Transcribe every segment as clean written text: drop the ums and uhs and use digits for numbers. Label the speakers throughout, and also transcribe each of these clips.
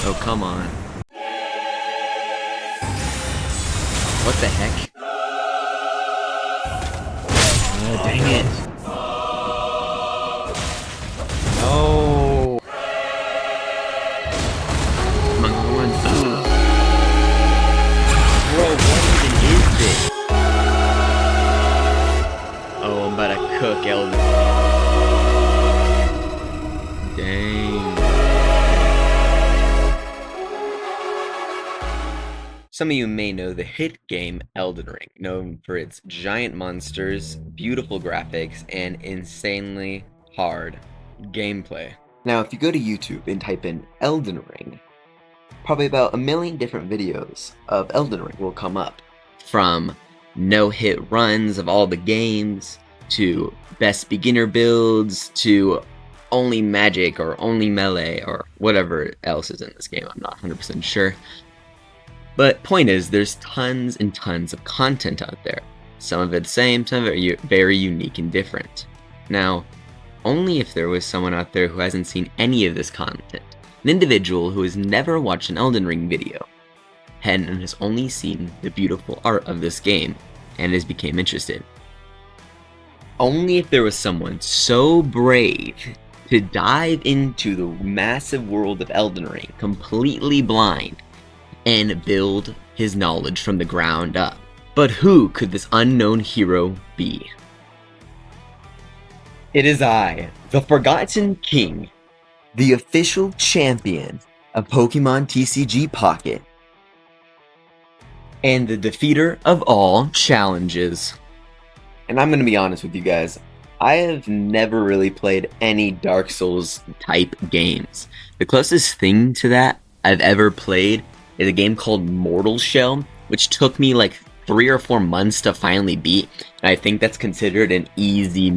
Speaker 1: Oh, come on. What the heck? Dang it. No. Come on, come on. Bro, what even is this? Oh, I'm about to cook Elden. Dang. Some of you may know the hit game Elden Ring, known for its giant monsters, beautiful graphics, and insanely hard gameplay. Now, if you go to YouTube and type in Elden Ring, probably about 1,000,000 different videos of Elden Ring will come up. From no-hit runs of all the games, to best beginner builds, to only magic or only melee or whatever else is in this game. I'm not 100% sure. But point is, there's tons and tons of content out there. Some of it the same, some of it very unique and different. Now, only if there was someone out there who hasn't seen any of this content, an individual who has never watched an Elden Ring video, and has only seen the beautiful art of this game, and has become interested. Only if there was someone so brave to dive into the massive world of Elden Ring, completely blind, and build his knowledge from the ground up. But who could this unknown hero be? It is I, the Forgotten King, the official champion of Pokemon TCG Pocket, and the defeater of all challenges. And I'm gonna be honest with you guys, I have never really played any Dark Souls type games. The closest thing to that I've ever played is a game called Mortal Shell, which took me like 3 or 4 months to finally beat, and I think that's considered an easy,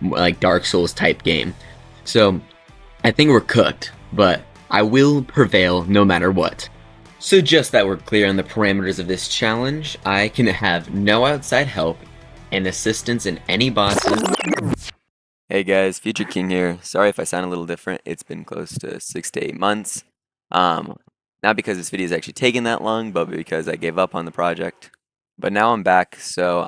Speaker 1: like, Dark Souls type game. So I think we're cooked, but I will prevail no matter what. So just that we're clear on the parameters of this challenge, I can have no outside help and assistance in any bosses. Hey guys, Future King here. Sorry if I sound a little different. It's been close to 6 to 8 months. Not because this video is actually taking that long, but because I gave up on the project. But now I'm back, so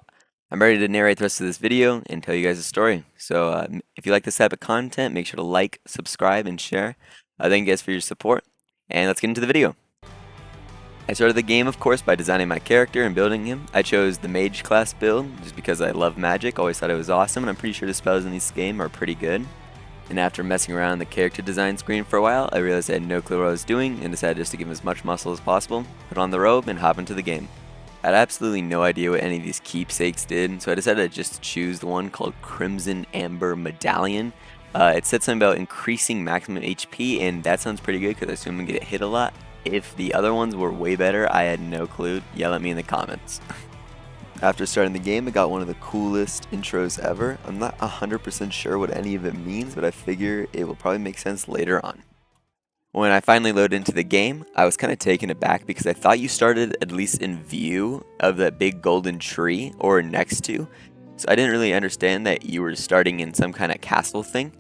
Speaker 1: I'm ready to narrate the rest of this video and tell you guys a story. So if you like this type of content, make sure to like, subscribe, and share. Thank you guys for your support, and let's get into the video. I started the game, of course, by designing my character and building him. I chose the mage class build just because I love magic, always thought it was awesome, and I'm pretty sure the spells in this game are pretty good. And after messing around in the character design screen for a while, I realized I had no clue what I was doing and decided just to give him as much muscle as possible, put on the robe, and hop into the game. I had absolutely no idea what any of these keepsakes did, so I decided to just choose the one called Crimson Amber Medallion. It said something about increasing maximum HP, and that sounds pretty good because I assume I'm going to get hit a lot. If the other ones were way better, I had no clue. Yell at me in the comments. After starting the game, I got one of the coolest intros ever. I'm not 100% sure what any of it means, but I figure it will probably make sense later on. When I finally loaded into the game, I was kind of taken aback because I thought you started at least in view of that big golden tree or next to. So I didn't really understand that you were starting in some kind of castle thing.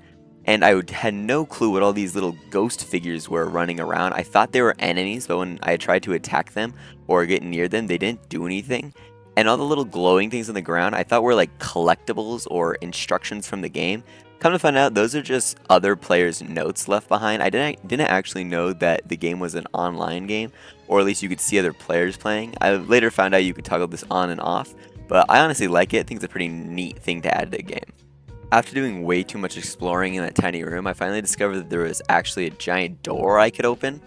Speaker 1: And I had no clue what all these little ghost figures were running around. I thought they were enemies, but when I tried to attack them or get near them, they didn't do anything. And all the little glowing things on the ground I thought were like collectibles or instructions from the game. Come to find out, those are just other players' notes left behind. I didn't actually know that the game was an online game, or at least you could see other players playing. I later found out you could toggle this on and off, but I honestly like it. I think it's a pretty neat thing to add to the game. After doing way too much exploring in that tiny room, I finally discovered that there was actually a giant door I could open.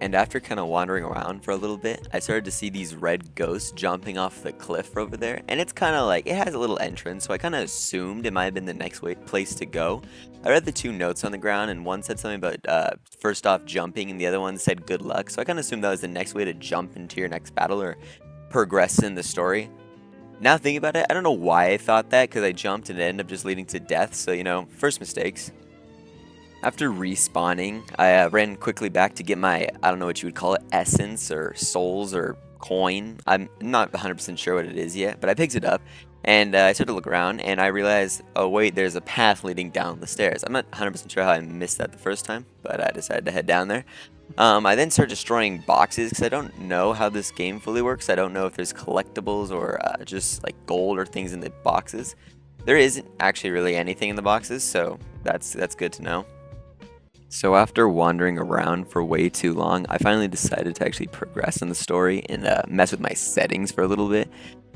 Speaker 1: And after kind of wandering around for a little bit, I started to see these red ghosts jumping off the cliff over there. And it's kind of like, it has a little entrance, so I kind of assumed it might have been the next place to go. I read the 2 notes on the ground, and one said something about first off jumping, and the other one said good luck. So I kind of assumed that was the next way to jump into your next battle or progress in the story. Now thinking about it, I don't know why I thought that, because I jumped and it ended up just leading to death. So, you know, first mistakes. After respawning, I ran quickly back to get my, I don't know what you would call it, essence or souls or coin. I'm not 100% sure what it is yet, but I picked it up. And I started to look around, and I realized, oh wait, there's a path leading down the stairs. I'm not 100% sure how I missed that the first time, but I decided to head down there. I then started destroying boxes because I don't know how this game fully works. I don't know if there's collectibles or just like gold or things in the boxes. There isn't actually really anything in the boxes, so that's good to know. So after wandering around for way too long, I finally decided to actually progress in the story and mess with my settings for a little bit.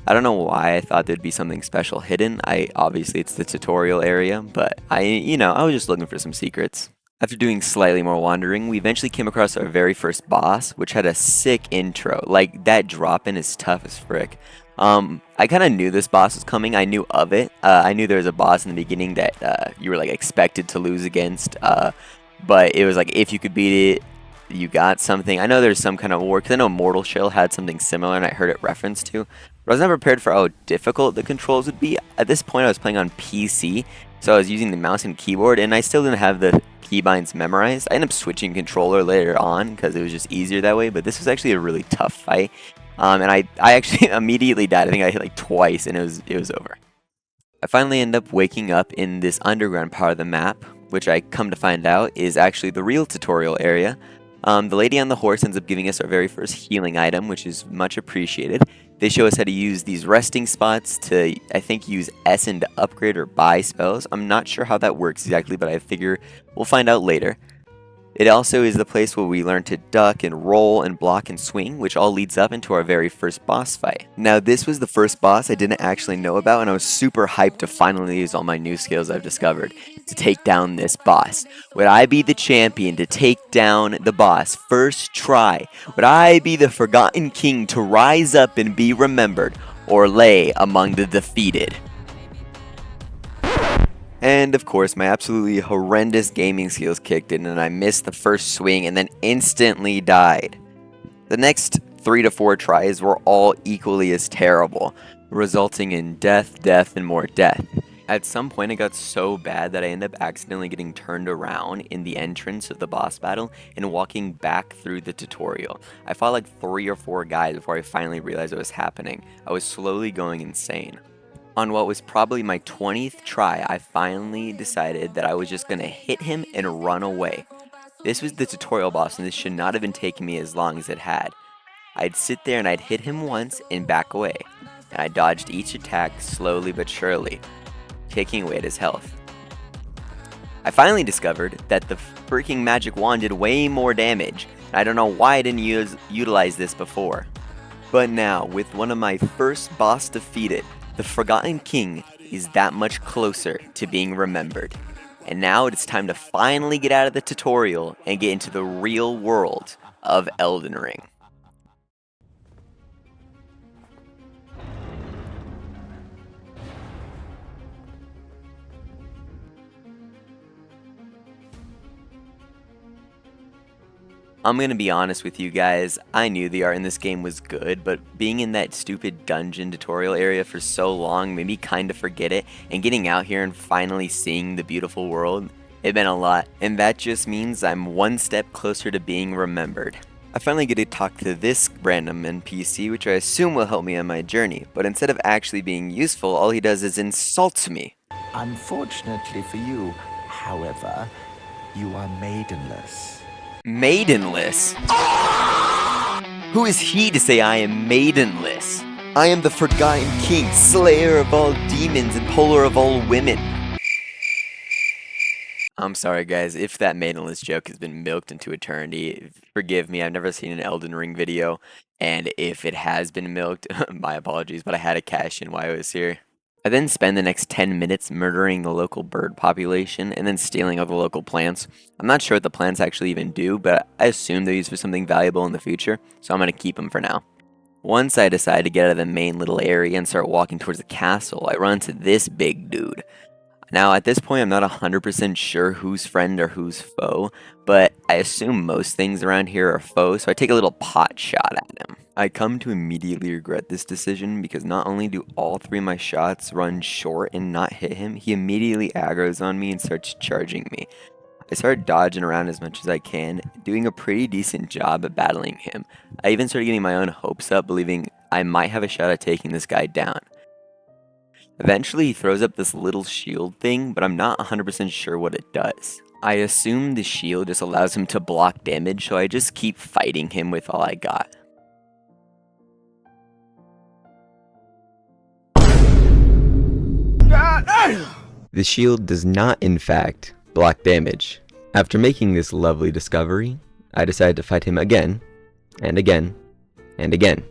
Speaker 1: I don't know why I thought there'd be something special hidden. Obviously it's the tutorial area, but I was just looking for some secrets. After doing slightly more wandering, we eventually came across our very first boss, which had a sick intro. Like, that drop-in is tough as frick. I kind of knew this boss was coming. I knew of it. I knew there was a boss in the beginning that you were like expected to lose against. But it was like if you could beat it, you got something. I know there's some kind of war because I know Mortal Shell had something similar, and I heard it referenced to. But I was never prepared for how difficult the controls would be. At this point, I was playing on PC, so I was using the mouse and keyboard, and I still didn't have the keybinds memorized. I ended up switching controller later on because it was just easier that way. But this was actually a really tough fight, and I actually immediately died. I think I hit like twice, and it was over. I finally end up waking up in this underground part of the map, which I come to find out is actually the real tutorial area. The lady on the horse ends up giving us our very first healing item, which is much appreciated. They show us how to use these resting spots to, I think, use S to upgrade or buy spells. I'm not sure how that works exactly, but I figure we'll find out later. It also is the place where we learn to duck and roll and block and swing, which all leads up into our very first boss fight. Now, this was the first boss I didn't actually know about, and I was super hyped to finally use all my new skills I've discovered to take down this boss. Would I be the champion to take down the boss first try? Would I be the forgotten king to rise up and be remembered, or lay among the defeated? And of course, my absolutely horrendous gaming skills kicked in and I missed the first swing and then instantly died. The next 3 to 4 tries were all equally as terrible, resulting in death, death, and more death. At some point, it got so bad that I ended up accidentally getting turned around in the entrance of the boss battle and walking back through the tutorial. I fought like 3 or 4 guys before I finally realized what was happening. I was slowly going insane. On what was probably my 20th try, I finally decided that I was just going to hit him and run away. This was the tutorial boss, and this should not have been taking me as long as it had. I'd sit there and I'd hit him once and back away, and I dodged each attack slowly but surely, taking away at his health. I finally discovered that the freaking magic wand did way more damage, and I don't know why I didn't utilize this before. But now, with one of my first boss defeated, the Forgotten King is that much closer to being remembered. And now it's time to finally get out of the tutorial and get into the real world of Elden Ring. I'm gonna be honest with you guys, I knew the art in this game was good, but being in that stupid dungeon tutorial area for so long made me kinda forget it, and getting out here and finally seeing the beautiful world, it meant a lot, and that just means I'm one step closer to being remembered. I finally get to talk to this random NPC, which I assume will help me on my journey, but instead of actually being useful, all he does is insult me.
Speaker 2: Unfortunately for you, however, you are maidenless.
Speaker 1: Maidenless? Who is he to say I am maidenless? I am the Forgotten King, slayer of all demons and puller of all women. I'm sorry guys, if that maidenless joke has been milked into eternity, forgive me, I've never seen an Elden Ring video, and if it has been milked, my apologies, but I had to cash in while I was here. I then spend the next 10 minutes murdering the local bird population and then stealing all the local plants. I'm not sure what the plants actually even do, but I assume they're used for something valuable in the future, so I'm going to keep them for now. Once I decide to get out of the main little area and start walking towards the castle, I run into this big dude. Now, at this point, I'm not 100% sure who's friend or who's foe, but I assume most things around here are foes, so I take a little pot shot at him. I come to immediately regret this decision because not only do all 3 of my shots run short and not hit him, he immediately aggroes on me and starts charging me. I start dodging around as much as I can, doing a pretty decent job at battling him. I even started getting my own hopes up, believing I might have a shot at taking this guy down. Eventually, he throws up this little shield thing, but I'm not 100% sure what it does. I assume the shield just allows him to block damage, so I just keep fighting him with all I got. The shield does not, in fact, block damage. After making this lovely discovery, I decided to fight him again, and again, and again,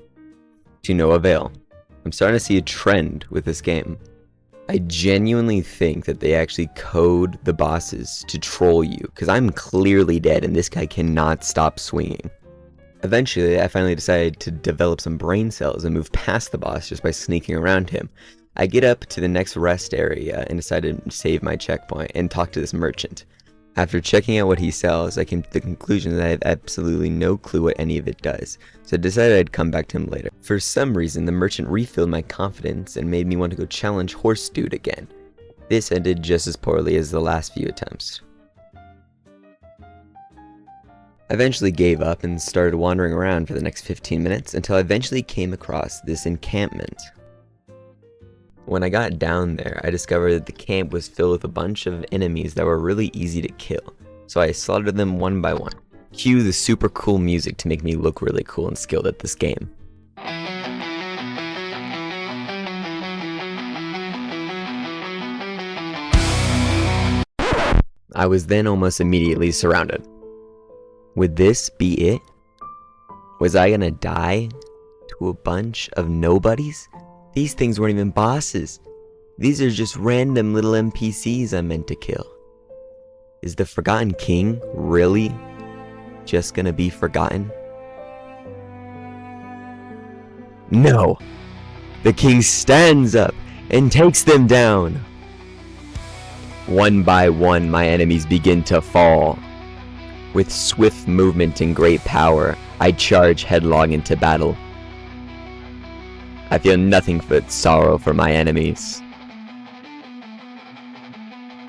Speaker 1: to no avail. I'm starting to see a trend with this game. I genuinely think that they actually code the bosses to troll you, because I'm clearly dead and this guy cannot stop swinging. Eventually, I finally decided to develop some brain cells and move past the boss just by sneaking around him. I get up to the next rest area and decide to save my checkpoint and talk to this merchant. After checking out what he sells, I came to the conclusion that I have absolutely no clue what any of it does, so I decided I'd come back to him later. For some reason, the merchant refilled my confidence and made me want to go challenge Horse Dude again. This ended just as poorly as the last few attempts. I eventually gave up and started wandering around for the next 15 minutes until I eventually came across this encampment. When I got down there, I discovered that the camp was filled with a bunch of enemies that were really easy to kill, so I slaughtered them one by one. Cue the super cool music to make me look really cool and skilled at this game. I was then almost immediately surrounded. Would this be it? Was I gonna die to a bunch of nobodies? These things weren't even bosses. These are just random little NPCs I meant to kill. Is the Forgotten King really just gonna be forgotten? No! The king stands up and takes them down. One by one, my enemies begin to fall. With swift movement and great power, I charge headlong into battle. I feel nothing but sorrow for my enemies.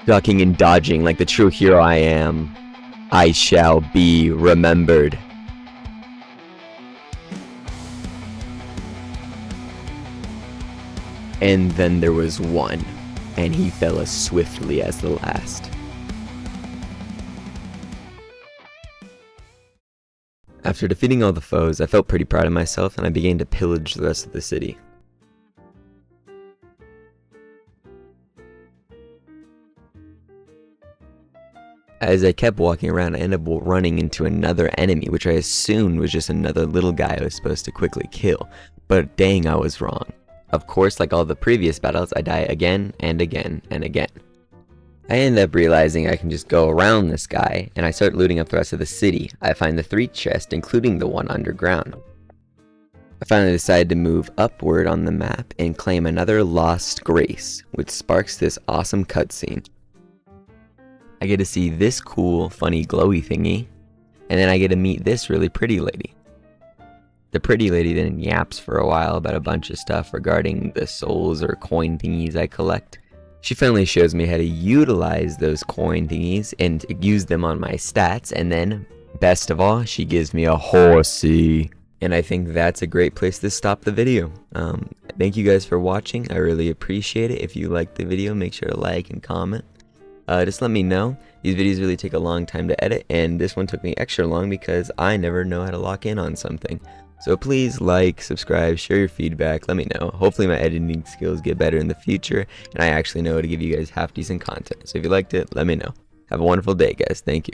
Speaker 1: Ducking and dodging like the true hero I am, I shall be remembered. And then there was one, and he fell as swiftly as the last. After defeating all the foes, I felt pretty proud of myself and I began to pillage the rest of the city. As I kept walking around, I ended up running into another enemy, which I assumed was just another little guy I was supposed to quickly kill, but dang, I was wrong. Of course, like all the previous battles, I die again and again and again. I end up realizing I can just go around this guy, and I start looting up the rest of the city. I find the 3 chests, including the one underground. I finally decide to move upward on the map and claim another Lost Grace, which sparks this awesome cutscene. I get to see this cool, funny, glowy thingy, and then I get to meet this really pretty lady. The pretty lady then yaps for a while about a bunch of stuff regarding the souls or coin thingies I collect. She finally shows me how to utilize those coin thingies and use them on my stats, and then, best of all, she gives me a horsey. And I think that's a great place to stop the video. Thank you guys for watching. I really appreciate it. If you liked the video, make sure to like and comment. Just let me know. These videos really take a long time to edit, and this one took me extra long because I never know how to lock in on something. So please like, subscribe, share your feedback, let me know. Hopefully my editing skills get better in the future, and I actually know how to give you guys half decent content. So if you liked it, let me know. Have a wonderful day, guys. Thank you.